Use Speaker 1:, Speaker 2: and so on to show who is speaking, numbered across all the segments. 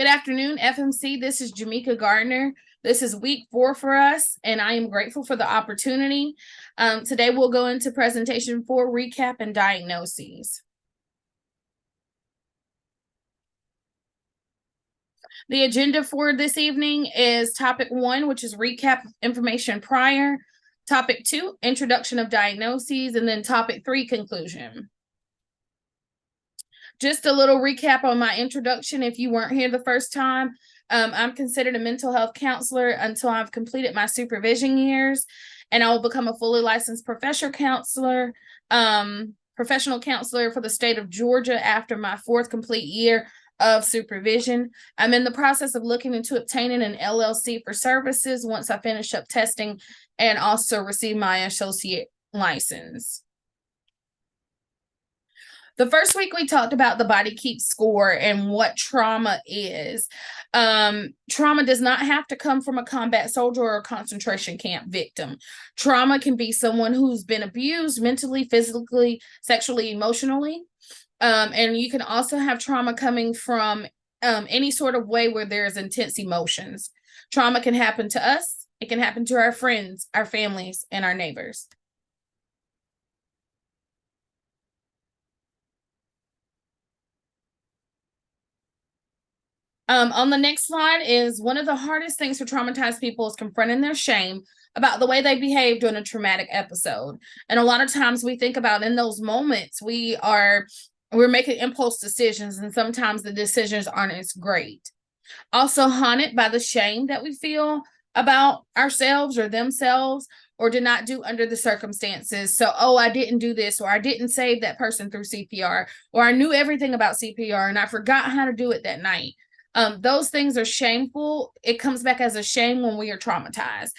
Speaker 1: Good afternoon, FMC. This is Jameka Gardner. This is week 4 for us, and I am grateful for the opportunity. Today, we'll go into presentation 4, recap and diagnoses. The agenda for this evening is topic 1, which is recap information prior. Topic 2, introduction of diagnoses, and then topic 3, conclusion. Just a little recap on my introduction if you weren't here the first time. I'm considered a mental health counselor until I've completed my supervision years, and I will become a fully licensed professional counselor for the state of Georgia after my 4th complete year of supervision. I'm in the process of looking into obtaining an LLC for services once I finish up testing and also receive my associate license. The first week we talked about the body keeps score and what trauma is. Trauma does not have to come from a combat soldier or a concentration camp victim. Trauma can be someone who's been abused mentally, physically, sexually, emotionally. And you can also have trauma coming from any sort of way where there's intense emotions. Trauma can happen to us. It can happen to our friends, our families, and our neighbors. On the next slide is one of the hardest things for traumatized people is confronting their shame about the way they behaved during a traumatic episode. And a lot of times we think about in those moments, we're making impulse decisions, and sometimes the decisions aren't as great. Also haunted by the shame that we feel about ourselves or themselves, or did not do under the circumstances. So, I didn't do this, or I didn't save that person through CPR, or I knew everything about CPR and I forgot how to do it that night. Those things are shameful. It comes back as a shame when we are traumatized.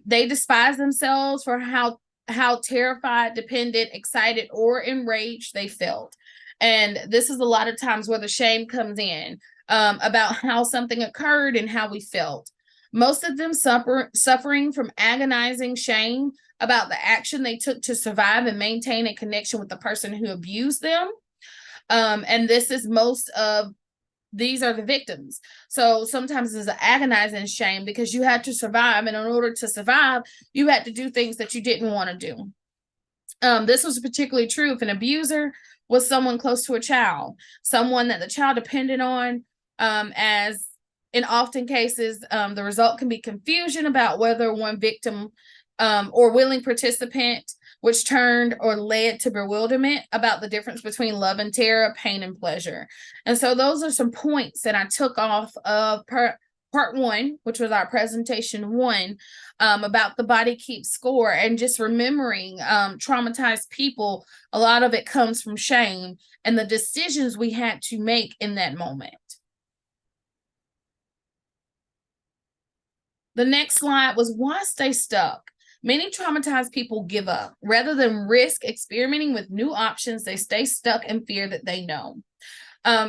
Speaker 1: They despise themselves for how terrified, dependent, excited, or enraged they felt. And this is a lot of times where the shame comes in about how something occurred and how we felt. Most of them suffering from agonizing shame about the action they took to survive and maintain a connection with the person who abused them. And these are the victims. So sometimes it's an agonizing shame because you had to survive. And in order to survive, you had to do things that you didn't want to do. This was particularly true if an abuser was someone close to a child, someone that the child depended on, as in often cases, the result can be confusion about whether one victim or willing participant, which turned or led to bewilderment about the difference between love and terror, pain and pleasure. And so those are some points that I took off of part 1, which was our presentation 1, about the body keeps score, and just remembering traumatized people. A lot of it comes from shame and the decisions we had to make in that moment. The next slide was why stay stuck. Many traumatized people give up. Rather than risk experimenting with new options, they stay stuck in fear that they know.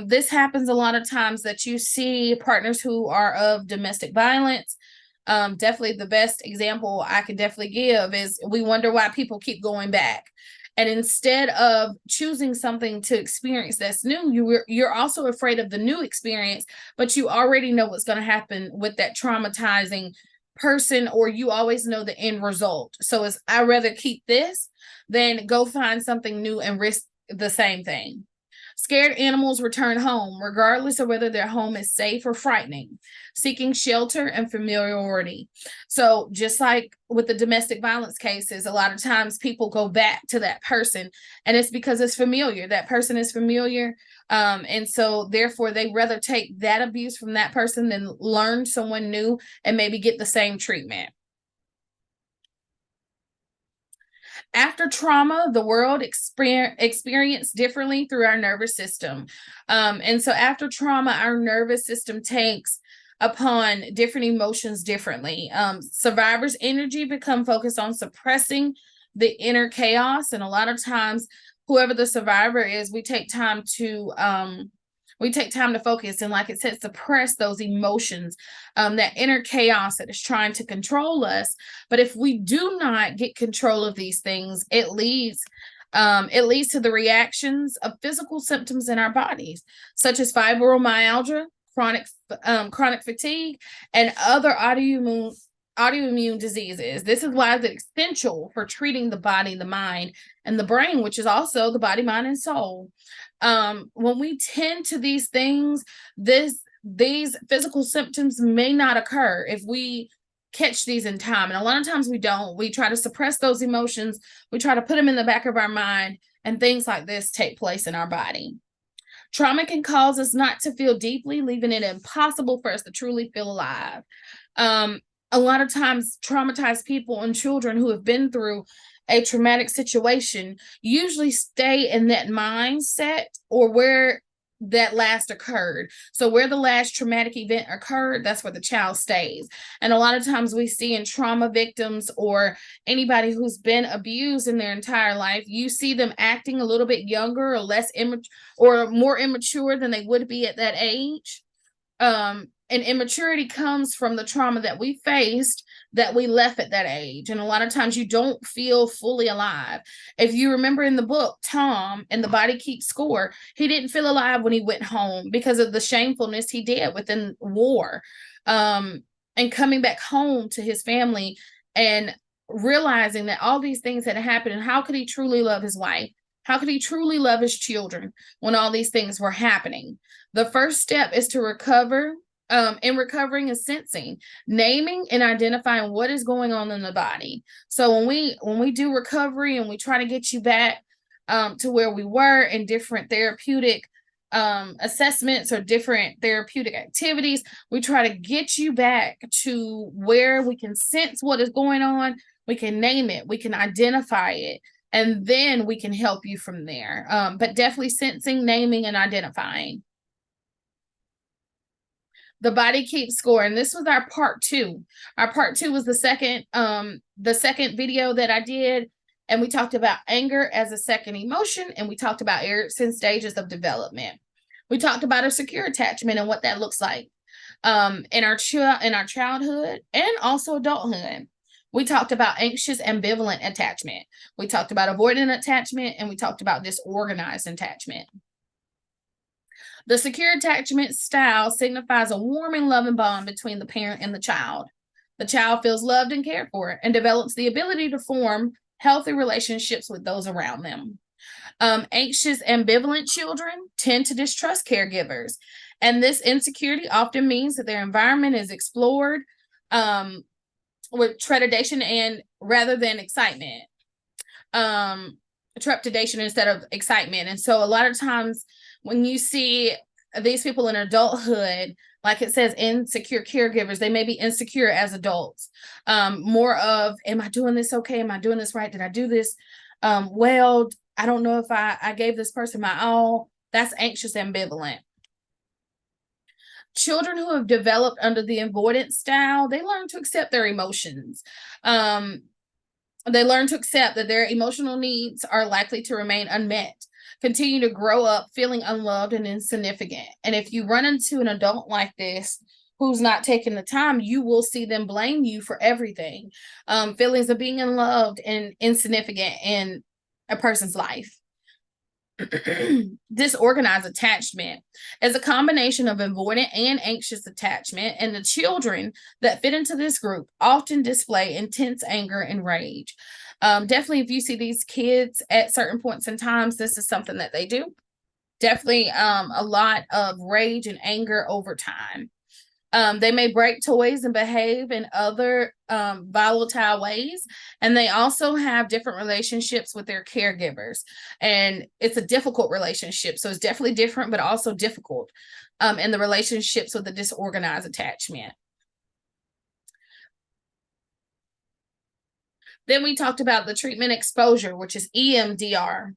Speaker 1: This happens a lot of times that you see partners who are of domestic violence. Definitely the best example I can definitely give is we wonder why people keep going back. And instead of choosing something to experience that's new, you're also afraid of the new experience, but you already know what's going to happen with that traumatizing person, or you always know the end result. So I'd rather keep this than go find something new and risk the same thing. Scared animals return home, regardless of whether their home is safe or frightening, seeking shelter and familiarity. So just like with the domestic violence cases, a lot of times people go back to that person, and it's because it's familiar. That person is familiar. And so therefore they rather take that abuse from that person than learn someone new and maybe get the same treatment. After trauma, the world experienced differently through our nervous system. And so after trauma, our nervous system takes upon different emotions differently. Survivors' energy become focused on suppressing the inner chaos. And a lot of times, whoever the survivor is, we take time to focus and, like it said, suppress those emotions, that inner chaos that is trying to control us. But if we do not get control of these things, it leads to the reactions of physical symptoms in our bodies, such as fibromyalgia, chronic fatigue, and other autoimmune diseases. This is why it's essential for treating the body, the mind, and the brain, which is also the body, mind, and soul. When we tend to these things, these physical symptoms may not occur if we catch these in time. And a lot of times we don't. We try to suppress those emotions. We try to put them in the back of our mind, and things like this take place in our body. Trauma can cause us not to feel deeply, leaving it impossible for us to truly feel alive. A lot of times, traumatized people and children who have been through a traumatic situation usually stay in that mindset or where that last occurred. So where the last traumatic event occurred, that's where the child stays. And a lot of times we see in trauma victims or anybody who's been abused in their entire life, you see them acting a little bit younger or less immature or more immature than they would be at that age. And immaturity comes from the trauma that we faced that we left at that age. And a lot of times you don't feel fully alive. If you remember in the book, Tom and the Body Keeps Score, he didn't feel alive when he went home because of the shamefulness he did within war. And coming back home to his family and realizing that all these things had happened, and how could he truly love his wife? How could he truly love his children when all these things were happening? The first step is to recover. In recovering is sensing, naming and identifying what is going on in the body. So when we do recovery and we try to get you back to where we were in different therapeutic assessments or different therapeutic activities, we try to get you back to where we can sense what is going on, we can name it, we can identify it, and then we can help you from there. But definitely sensing, naming, and identifying. The Body Keeps Score. And this was our part 2. Our part 2 was the second video that I did. And we talked about anger as a second emotion. And we talked about Erickson's stages of development. We talked about a secure attachment and what that looks like in our childhood and also adulthood. We talked about anxious ambivalent attachment. We talked about avoidant attachment, and we talked about disorganized attachment. The secure attachment style signifies a warm and loving bond between the parent and the child. The child feels loved and cared for and develops the ability to form healthy relationships with those around them. Anxious ambivalent children tend to distrust caregivers, and this insecurity often means that their environment is explored with trepidation and rather than excitement. Trepidation instead of excitement. And so a lot of times when you see these people in adulthood, like it says, insecure caregivers, they may be insecure as adults. More of, am I doing this okay? Am I doing this right? Did I do this well? I don't know if I gave this person my all. That's anxious ambivalent. Children who have developed under the avoidance style, they learn to accept their emotions. They learn to accept that their emotional needs are likely to remain unmet, continue to grow up feeling unloved and insignificant. And if you run into an adult like this who's not taking the time, you will see them blame you for everything. Feelings of being unloved and insignificant in a person's life. Disorganized attachment is a combination of avoidant and anxious attachment, and the children that fit into this group often display intense anger and rage. Definitely, if you see these kids at certain points in times, this is something that they do. Definitely a lot of rage and anger over time. They may break toys and behave in other volatile ways. And they also have different relationships with their caregivers. And it's a difficult relationship. So it's definitely different, but also difficult in the relationships with the disorganized attachment. Then we talked about the treatment exposure, which is EMDR.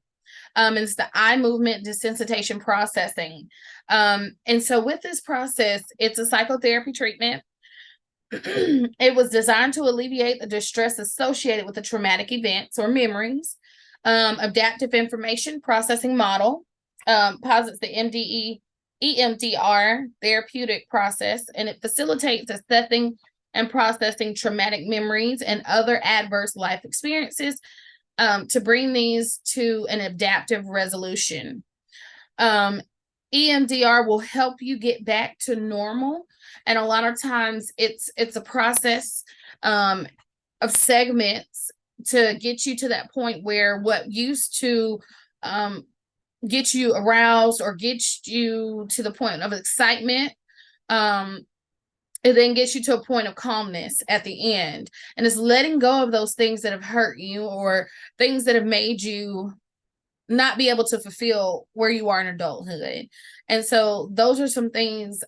Speaker 1: It's the eye movement desensitization processing. And so with this process, it's a psychotherapy treatment. It was designed to alleviate the distress associated with the traumatic events or memories. Adaptive information processing model posits the EMDR therapeutic process, and it facilitates assessing and processing traumatic memories and other adverse life experiences to bring these to an adaptive resolution. EMDR will help you get back to normal. And a lot of times it's a process of segments to get you to that point where what used to get you aroused or get you to the point of excitement, it then gets you to a point of calmness at the end. And it's letting go of those things that have hurt you or things that have made you not be able to fulfill where you are in adulthood. And so those are some things.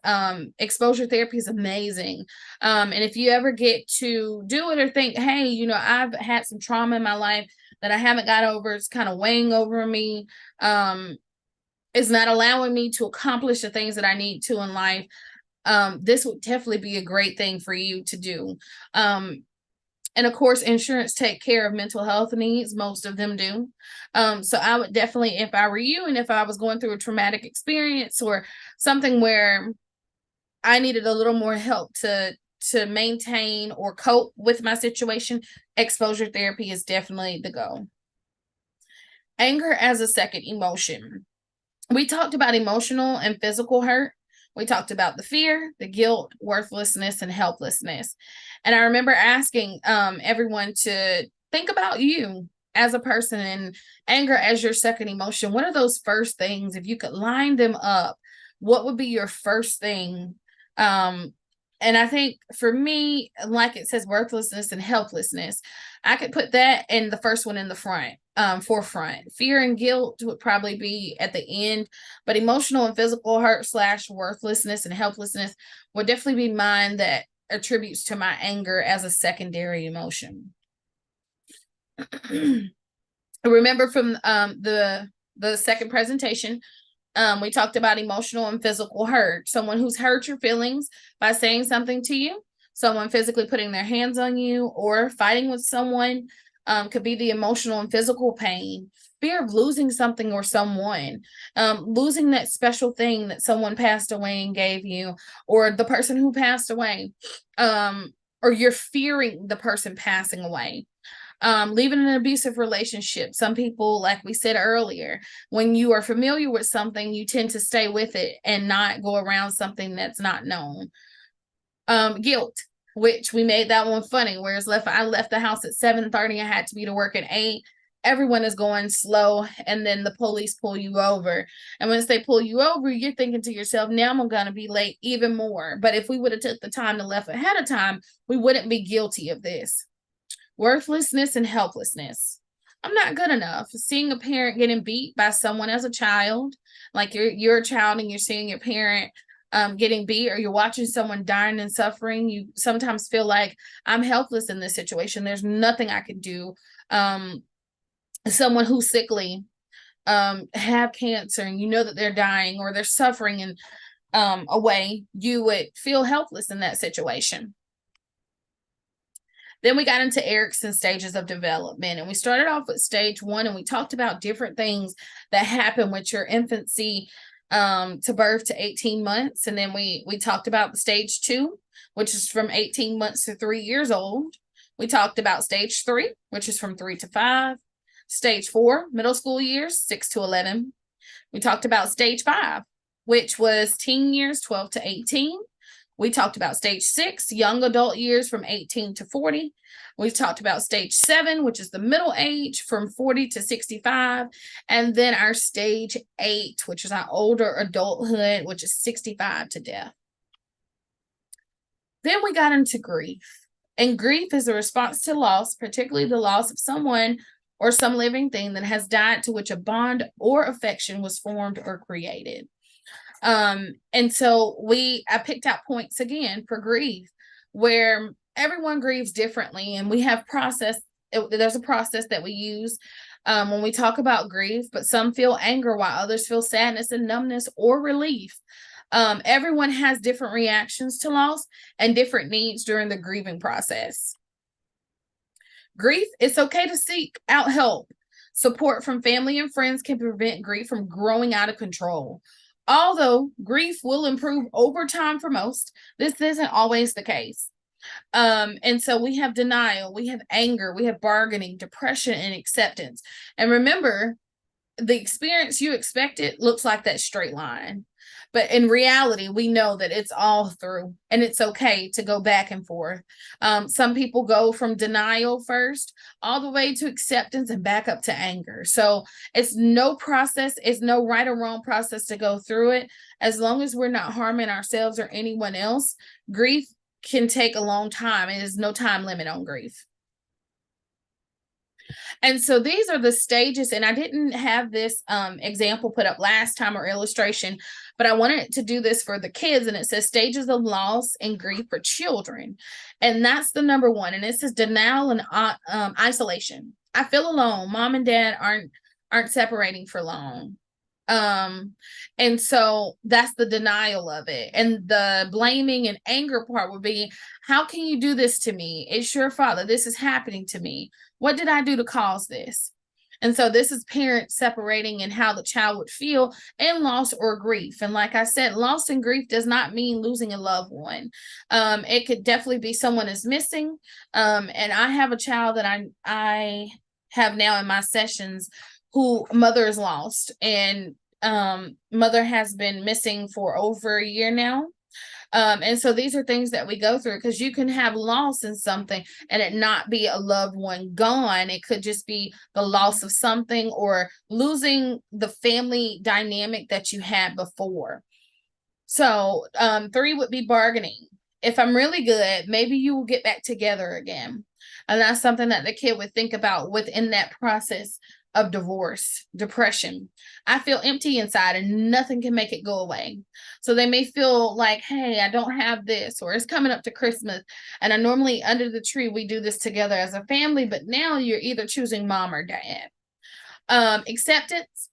Speaker 1: Exposure therapy is amazing. And if you ever get to do it or think, hey, you know, I've had some trauma in my life that I haven't got over, it's kind of weighing over me, it's not allowing me to accomplish the things that I need to in life, this would definitely be a great thing for you to do. And of course, insurance take care of mental health needs. Most of them do. So I would definitely, if I were you, and if I was going through a traumatic experience or something where I needed a little more help to maintain or cope with my situation, exposure therapy is definitely the go. Anger as a second emotion. We talked about emotional and physical hurt. We talked about the fear, the guilt, worthlessness, and helplessness. And I remember asking everyone to think about you as a person and anger as your second emotion. What are those first things? If you could line them up, what would be your first thing? And I think for me, like it says, worthlessness and helplessness, I could put that in the first one in the front, forefront. Fear and guilt would probably be at the end, but emotional and physical hurt / worthlessness and helplessness would definitely be mine that attributes to my anger as a secondary emotion. Remember from the second presentation, we talked about emotional and physical hurt. Someone who's hurt your feelings by saying something to you, someone physically putting their hands on you, or fighting with someone, could be the emotional and physical pain. Fear of losing something or someone, losing that special thing that someone passed away and gave you, or the person who passed away, or you're fearing the person passing away. Leaving an abusive relationship. Some people, like we said earlier, when you are familiar with something, you tend to stay with it and not go around something that's not known. Guilt, which we made that one funny, whereas I left the house at 7:30, I had to be to work at 8. Everyone is going slow, and then the police pull you over. And once they pull you over, you're thinking to yourself, now I'm going to be late even more. But if we would have took the time to left ahead of time, we wouldn't be guilty of this. Worthlessness and helplessness. I'm not good enough. Seeing a parent getting beat by someone as a child, like you're a child and you're seeing your parent getting beat, or you're watching someone dying and suffering, you sometimes feel like I'm helpless in this situation. There's nothing I can do. Someone who's sickly, have cancer, and you know that they're dying or they're suffering in a way, you would feel helpless in that situation. Then we got into Erikson's stages of development, and we started off with stage 1, and we talked about different things that happen with your infancy to birth to 18 months. And then we talked about the stage 2, which is from 18 months to 3 years old. We talked about stage 3, which is from 3 to 5. Stage 4, middle school years, 6 to 11. We talked about stage 5, which was teen years, 12 to 18. We talked about stage 6, young adult years from 18 to 40. We talked about stage 7, which is the middle age from 40 to 65. And then our stage 8, which is our older adulthood, which is 65 to death. Then we got into grief. And grief is a response to loss, particularly the loss of someone or some living thing that has died, to which a bond or affection was formed or created. And so I picked out points again for grief, where everyone grieves differently, and we have there's a process that we use when we talk about grief, but some feel anger while others feel sadness and numbness or relief. Everyone has different reactions to loss and different needs during the grieving process. Grief, it's okay to seek out help. Support from family and friends can prevent grief from growing out of control. Although grief will improve over time for most, this isn't always the case. And so we have denial, we have anger, we have bargaining, depression, and acceptance. And remember, the experience you expected looks like that straight line. But in reality, we know that it's all through, and it's okay to go back and forth. Some people go from denial first all the way to acceptance and back up to anger. So it's no process, it's no right or wrong process to go through it. As long as we're not harming ourselves or anyone else, grief can take a long time. It is no time limit on grief. And so these are the stages, and I didn't have this example put up last time or illustration, but I wanted to do this for the kids, and it says stages of loss and grief for children. And that's the number one, and this is denial and isolation. I feel alone. Mom and dad aren't separating for long. And so that's the denial of it. And the blaming and anger part would be, how can you do this to me? It's your father. This is happening to me. What did I do to cause this? And so this is parents separating and how the child would feel in loss or grief. And like I said, loss and grief does not mean losing a loved one. It could definitely be someone is missing. And I have a child that I have now in my sessions who mother is lost, and mother has been missing for over a year now. And so these are things that we go through, because you can have loss in something and it not be a loved one gone. It could just be the loss of something or losing the family dynamic that you had before. So 3 would be bargaining. If I'm really good, maybe you will get back together again. And that's something that the kid would think about within that process of divorce, depression. I feel empty inside and nothing can make it go away. So they may feel like, hey, I don't have this, or it's coming up to Christmas. And I normally under the tree, we do this together as a family, but now you're either choosing mom or dad. Acceptance.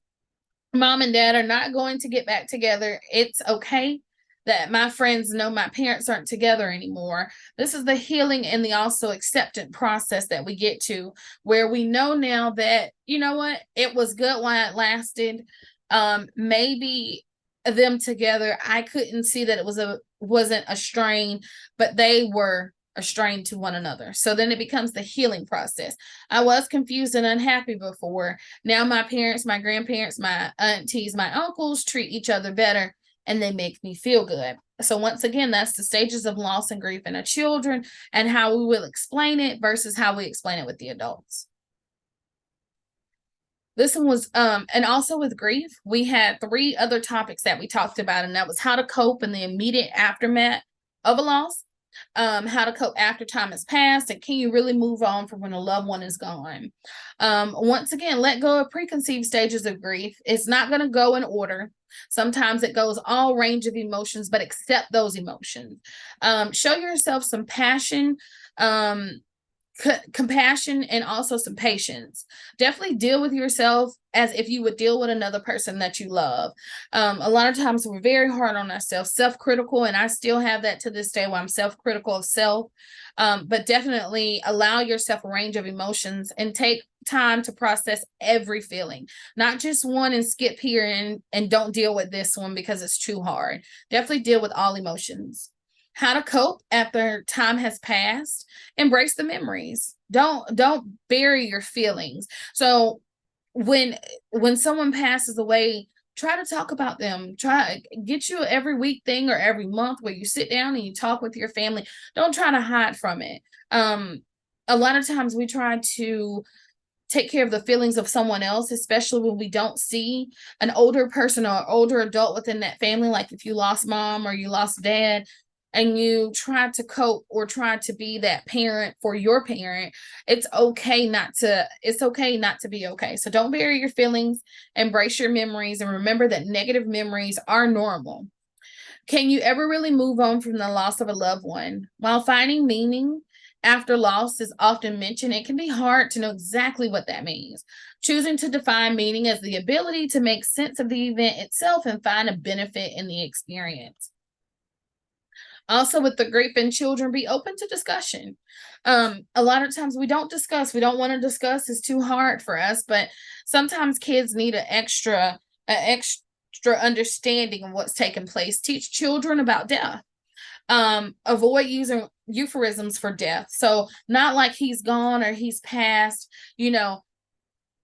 Speaker 1: Mom and dad are not going to get back together. It's okay that my friends know my parents aren't together anymore. This is the healing and the also acceptance process that we get to, where we know now that, you know what, it was good while it lasted. Maybe them together, I couldn't see that it wasn't a strain, but they were a strain to one another. So then it becomes the healing process. I was confused and unhappy before. Now my parents, my grandparents, my aunties, my uncles treat each other better, and they make me feel good. So once again, that's the stages of loss and grief in our children and how we will explain it versus how we explain it with the adults. This one was, and also with grief, we had 3 other topics that we talked about, and that was how to cope in the immediate aftermath of a loss, how to cope after time has passed, and can you really move on from when a loved one is gone. Once again, let go of preconceived stages of grief. It's not going to go in order. Sometimes it goes all range of emotions, but accept those emotions. Show yourself some passion, compassion, and also some patience. Definitely deal with yourself as if you would deal with another person that you love. A lot of times we're very hard on ourselves, self-critical, and I still have that to this day where I'm self-critical of self. But definitely allow yourself a range of emotions and take time to process every feeling, not just one and skip here and don't deal with this one because it's too hard. Definitely deal with all emotions. How to cope after time has passed. Embrace the memories. Don't bury your feelings. So when someone passes away, try to talk about them. Try get you every week thing or every month where you sit down and you talk with your family. Don't try to hide from it. A lot of times we try to take care of the feelings of someone else, especially when we don't see an older person or older adult within that family. Like if you lost mom or you lost dad, and you try to cope or try to be that parent for your parent, it's okay not to be okay. So don't bury your feelings, embrace your memories, and remember that negative memories are normal. Can you ever really move on from the loss of a loved one? While finding meaning after loss is often mentioned, it can be hard to know exactly what that means. Choosing to define meaning as the ability to make sense of the event itself and find a benefit in the experience. Also, with the grief in children, be open to discussion. A lot of times we don't want to discuss, it's too hard for us, but sometimes kids need an extra understanding of what's taking place. Teach children about death. Avoid using euphemisms for death. So not like he's gone or he's passed,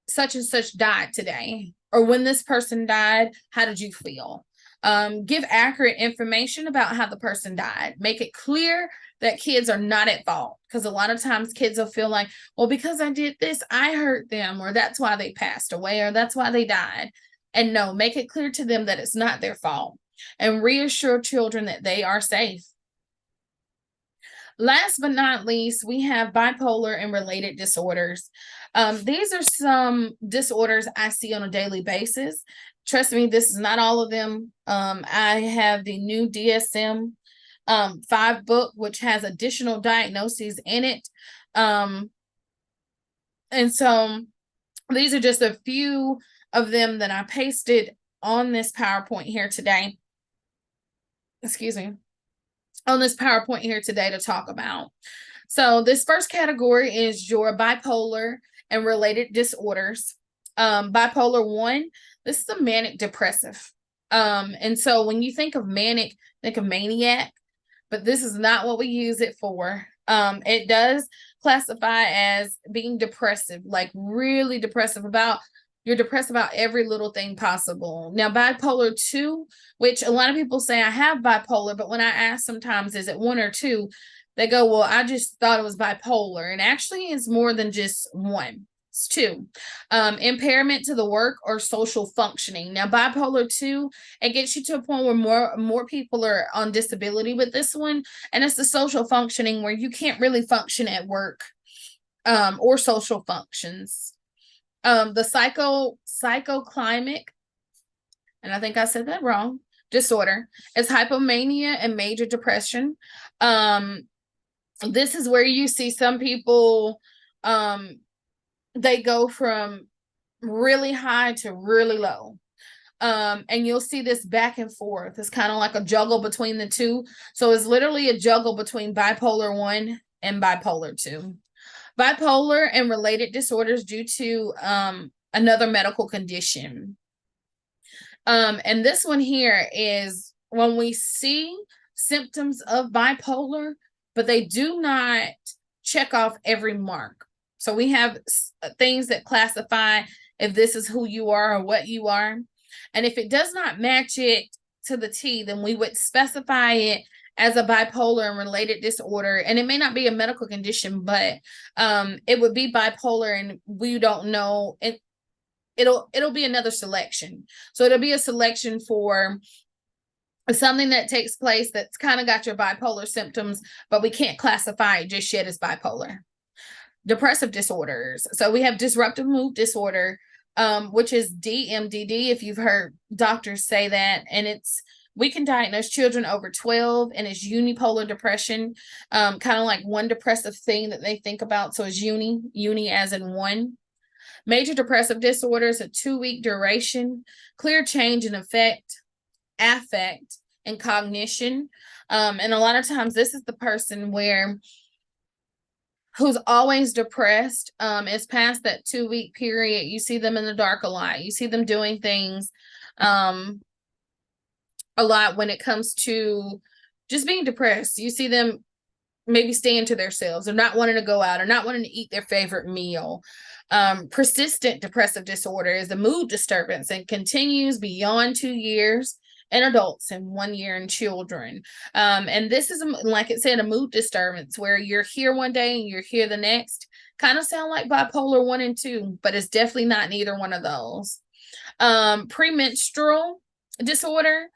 Speaker 1: such and such died today. or when this person died, how did you feel? Give accurate information about how the person died. Make it clear that kids are not at fault, because a lot of times kids will feel like, well, because I did this, I hurt them, or that's why they passed away, or that's why they died. And no, make it clear to them that it's not their fault, and reassure children that they are safe. Last but not least, we have bipolar and related disorders. These are some disorders I see on a daily basis. Trust me, this is not all of them. I have the new DSM-5 book, which has additional diagnoses in it. And so these are just a few of them that I pasted on this PowerPoint here today. Excuse me. On this PowerPoint here today to talk about. So this first category is your bipolar and related disorders. Bipolar 1, this is a manic depressive. And so when you think of manic, think of maniac, but this is not what we use it for. It does classify as being depressive, like really depressive about, you're depressed about every little thing possible. Now, bipolar 2, which a lot of people say I have bipolar, but when I ask sometimes, is it 1 or 2? They go, well, I just thought it was bipolar. And actually it's more than just 1. It's 2. Impairment to the work or social functioning. Now, bipolar 2, it gets you to a point where more people are on disability with this one. And it's the social functioning where you can't really function at work or social functions. The psychoclimactic, and I think I said that wrong, disorder is hypomania and major depression. This is where you see some people, they go from really high to really low. And you'll see this back and forth. It's kind of like a juggle between the two. So it's literally a juggle between bipolar 1 and bipolar 2. Bipolar and related disorders due to another medical condition. And this one here is when we see symptoms of bipolar, but they do not check off every mark. So we have things that classify if this is who you are or what you are. And if it does not match it to the T, then we would specify it as a bipolar and related disorder. And it may not be a medical condition, but it would be bipolar, and we don't know. It'll be another selection. So it'll be a selection for something that takes place that's kind of got your bipolar symptoms, but we can't classify it just yet as bipolar. Depressive disorders. So we have disruptive mood disorder, which is DMDD, if you've heard doctors say that. And we can diagnose children over 12, and it's unipolar depression, kind of like one depressive thing that they think about. So it's uni as in one. Major depressive disorder is a 2-week duration, clear change in affect, and cognition. And a lot of times this is the person who's always depressed. It's past that 2-week period. You see them in the dark a lot. You see them doing things a lot when it comes to just being depressed. You see them maybe staying to themselves or not wanting to go out or not wanting to eat their favorite meal. Persistent depressive disorder is a mood disturbance and continues beyond 2 years in adults and 1 year in children. And this is, like it said, a mood disturbance where you're here one day and you're here the next. Kind of sound like bipolar 1 and 2, but it's definitely not neither one of those. Premenstrual disorder.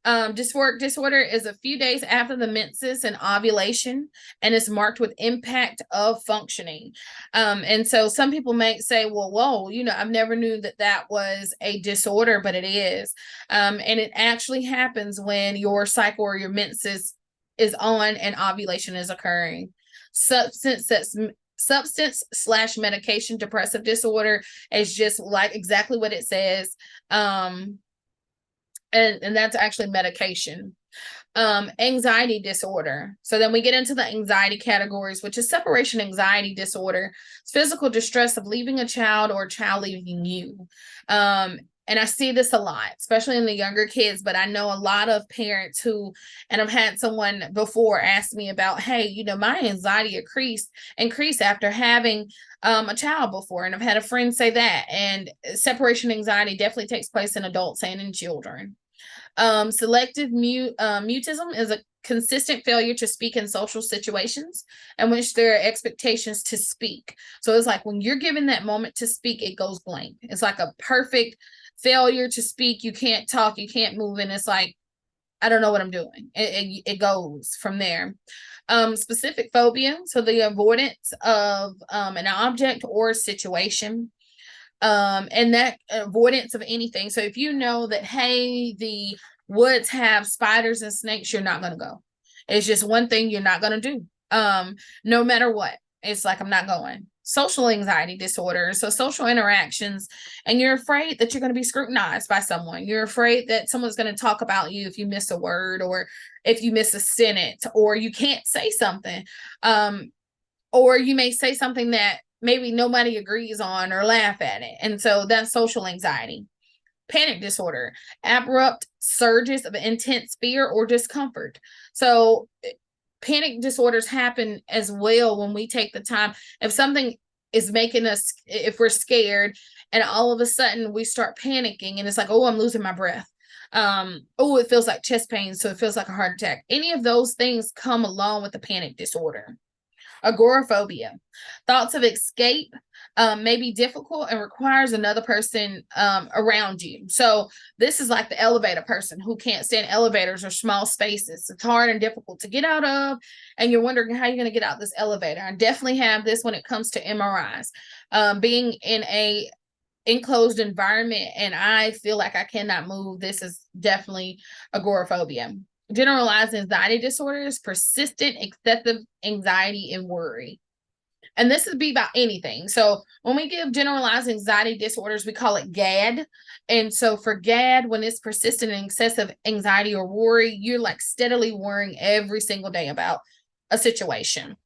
Speaker 1: Dysphoric disorder is a few days after the menses and ovulation, and is marked with impact of functioning. And so some people may say, well, whoa, I've never knew that was a disorder, but it is. And it actually happens when your cycle or your menses is on and ovulation is occurring. Substance/medication depressive disorder is just like exactly what it says. And that's actually medication. Anxiety disorder. So then we get into the anxiety categories, which is separation anxiety disorder. It's physical distress of leaving a child or a child leaving you. and I see this a lot, especially in the younger kids, but I know a lot of parents who, and I've had someone before ask me about, hey, you know, my anxiety increased after having a child before. And I've had a friend say that. And separation anxiety definitely takes place in adults and in children. Selective mutism is a consistent failure to speak in social situations in which there are expectations to speak. So it's like when you're given that moment to speak, it goes blank. It's like a perfect failure to speak. You can't talk, you can't move, and it's like, I don't know what I'm doing. It goes from there. Specific phobia, so the avoidance of an object or situation. And that avoidance of anything. So if you know that, hey, the woods have spiders and snakes, you're not going to go. It's just one thing you're not going to do. No matter what. It's like, I'm not going. Social anxiety disorder. So social interactions, and you're afraid that you're going to be scrutinized by someone. You're afraid that someone's going to talk about you if you miss a word, or if you miss a sentence, or you can't say something. Or you may say something that maybe nobody agrees on or laugh at it. And so that's social anxiety. Panic disorder, abrupt surges of intense fear or discomfort. So panic disorders happen as well when we take the time. If something is making us, if we're scared and all of a sudden we start panicking and it's like, oh, I'm losing my breath. Oh, it feels like chest pain, so it feels like a heart attack. Any of those things come along with the panic disorder. Agoraphobia, thoughts of escape may be difficult and requires another person around you. So this is like the elevator person who can't stand elevators or small spaces. It's hard and difficult to get out of, and you're wondering how you're going to get out this elevator. I definitely have this when it comes to MRIs. Being in a enclosed environment and I feel like I cannot move, this is definitely agoraphobia. Generalized anxiety disorders, persistent excessive anxiety and worry. And this would be about anything. So when we give generalized anxiety disorders, we call it GAD. And so for GAD, when it's persistent and excessive anxiety or worry, you're like steadily worrying every single day about a situation.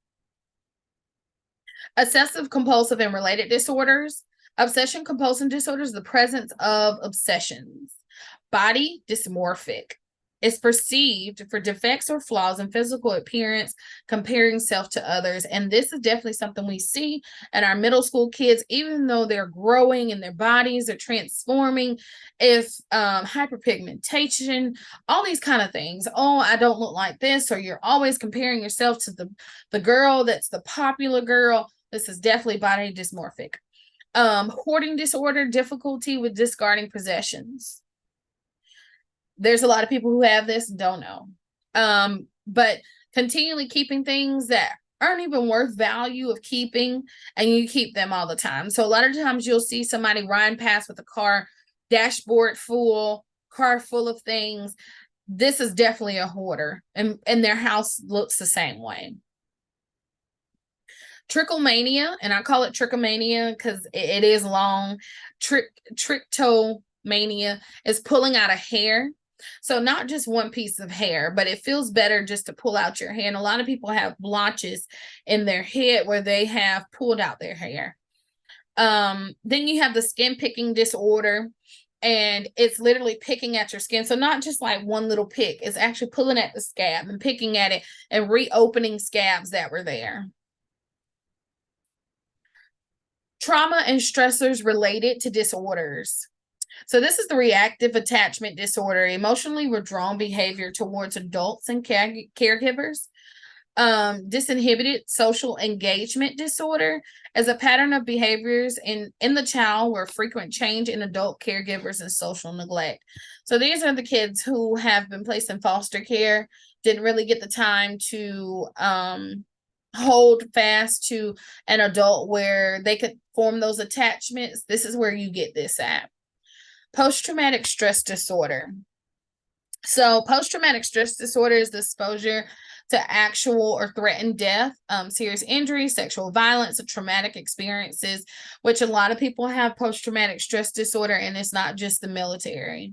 Speaker 1: Obsessive compulsive and related disorders. Obsession compulsive disorders, the presence of obsessions. Body dysmorphic. Is perceived for defects or flaws in physical appearance, comparing self to others. And this is definitely something we see in our middle school kids, even though they're growing and their bodies are transforming. If hyperpigmentation, all these kind of things. Oh, I don't look like this, or you're always comparing yourself to the girl that's the popular girl. This is definitely body dysmorphic. Hoarding disorder, difficulty with discarding possessions. There's a lot of people who have this and don't know. But continually keeping things that aren't even worth value of keeping, and you keep them all the time. So a lot of times you'll see somebody riding past with a car, dashboard full, car full of things. This is definitely a hoarder, and their house looks the same way. Trichomania, and I call it trichomania because it is long. Trichomania is pulling out a hair. So not just one piece of hair, but it feels better just to pull out your hair. And a lot of people have blotches in their head where they have pulled out their hair. Then you have the skin picking disorder, and it's literally picking at your skin. So not just like one little pick, it's actually pulling at the scab and picking at it and reopening scabs that were there. Trauma and stressors related to disorders. So this is the reactive attachment disorder, emotionally withdrawn behavior towards adults and caregivers. Disinhibited social engagement disorder is a pattern of behaviors in the child where frequent change in adult caregivers and social neglect. So these are the kids who have been placed in foster care, didn't really get the time to hold fast to an adult where they could form those attachments. This is where you get this at. Post-traumatic stress disorder. So post-traumatic stress disorder is the exposure to actual or threatened death, serious injury, sexual violence, and traumatic experiences, which a lot of people have post-traumatic stress disorder, and it's not just the military.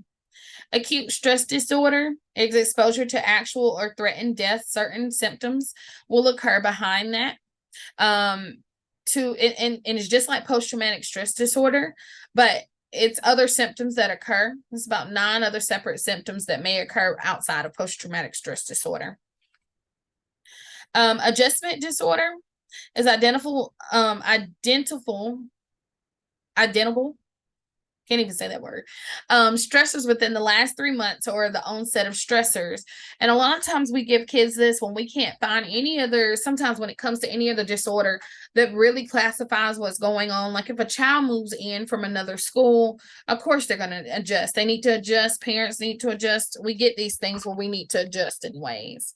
Speaker 1: Acute stress disorder is exposure to actual or threatened death. Certain symptoms will occur behind that. And it's just like post-traumatic stress disorder, but it's other symptoms that occur. It's about 9 other separate symptoms that may occur outside of post-traumatic stress disorder. Adjustment disorder is identifiable. Can't even say that word. Stressors within the last 3 months or the onset of stressors. And a lot of times we give kids this when we can't find any other, sometimes when it comes to any other disorder that really classifies what's going on. Like if a child moves in from another school, of course they're going to adjust. They need to adjust. Parents need to adjust. We get these things where we need to adjust in ways.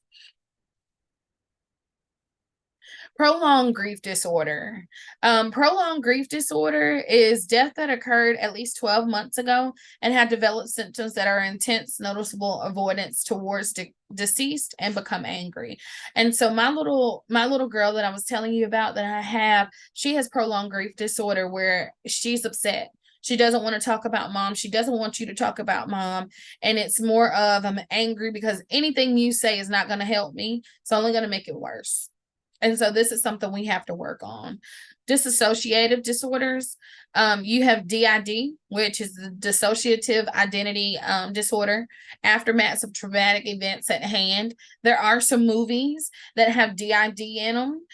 Speaker 1: Prolonged grief disorder. Prolonged grief disorder is death that occurred at least 12 months ago and had developed symptoms that are intense, noticeable avoidance towards deceased and become angry. And so my little girl that I was telling you about that I have, she has prolonged grief disorder where she's upset. She doesn't want to talk about mom. She doesn't want you to talk about mom. And it's more of, I'm angry because anything you say is not going to help me. It's only going to make it worse. And so this is something we have to work on. Dissociative disorders. You have DID, which is the dissociative identity disorder, aftermaths of traumatic events at hand. There are some movies that have DID in them.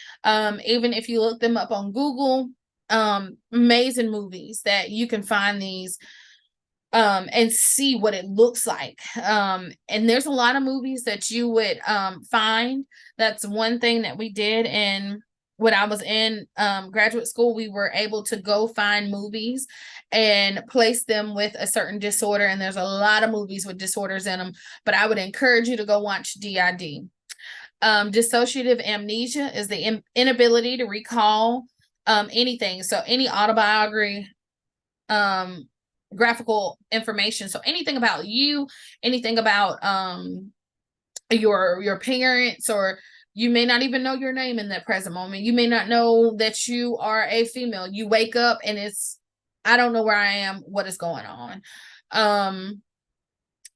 Speaker 1: Even if you look them up on Google, amazing movies that you can find these and see what it looks like. And there's a lot of movies that you would find. That's one thing that we did. And when I was in graduate school, we were able to go find movies and place them with a certain disorder. And there's a lot of movies with disorders in them, but I would encourage you to go watch DID. Dissociative amnesia is the inability to recall anything. So any autobiography, graphical information, so anything about you, anything about your parents, or you may not even know your name in that present moment. You may not know that you are a female. You wake up and it's, I don't know where I am, what is going on.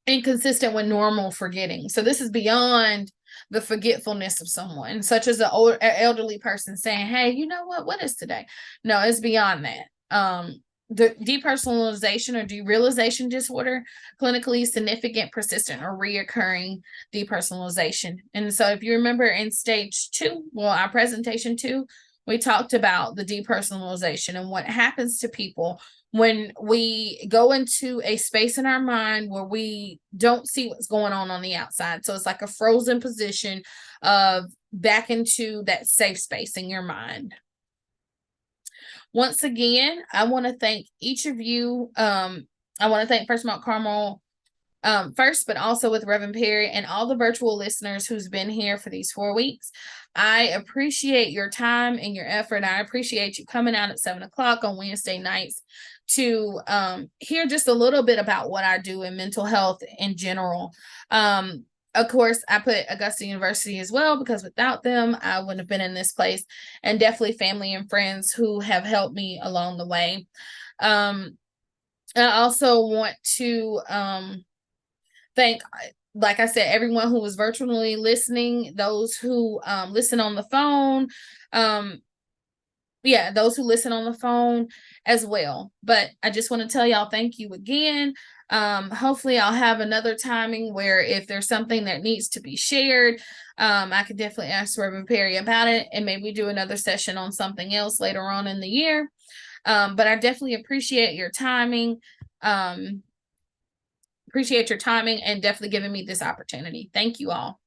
Speaker 1: Inconsistent with normal forgetting. So this is beyond the forgetfulness of someone, such as an elderly person saying, hey, you know what is today? No, it's beyond that. The depersonalization or derealization disorder, clinically significant, persistent, or reoccurring depersonalization. And so if you remember in stage 2, well, our presentation 2, we talked about the depersonalization and what happens to people when we go into a space in our mind where we don't see what's going on the outside. So it's like a frozen position of back into that safe space in your mind. Once again, I want to thank each of you. I want to thank First Mount Carmel first, but also with Reverend Perry and all the virtual listeners who's been here for these 4 weeks. I appreciate your time and your effort. I appreciate you coming out at 7 o'clock on Wednesday nights to hear just a little bit about what I do in mental health in general. Of course, I put Augusta University as well, because without them, I wouldn't have been in this place, and definitely family and friends who have helped me along the way. I also want to thank, like I said, everyone who was virtually listening, those who listen on the phone, those who listen on the phone as well. But I just want to tell y'all thank you again. Hopefully I'll have another timing where if there's something that needs to be shared, I could definitely ask Reverend Perry about it and maybe do another session on something else later on in the year. But I definitely appreciate your timing. And definitely giving me this opportunity. Thank you all.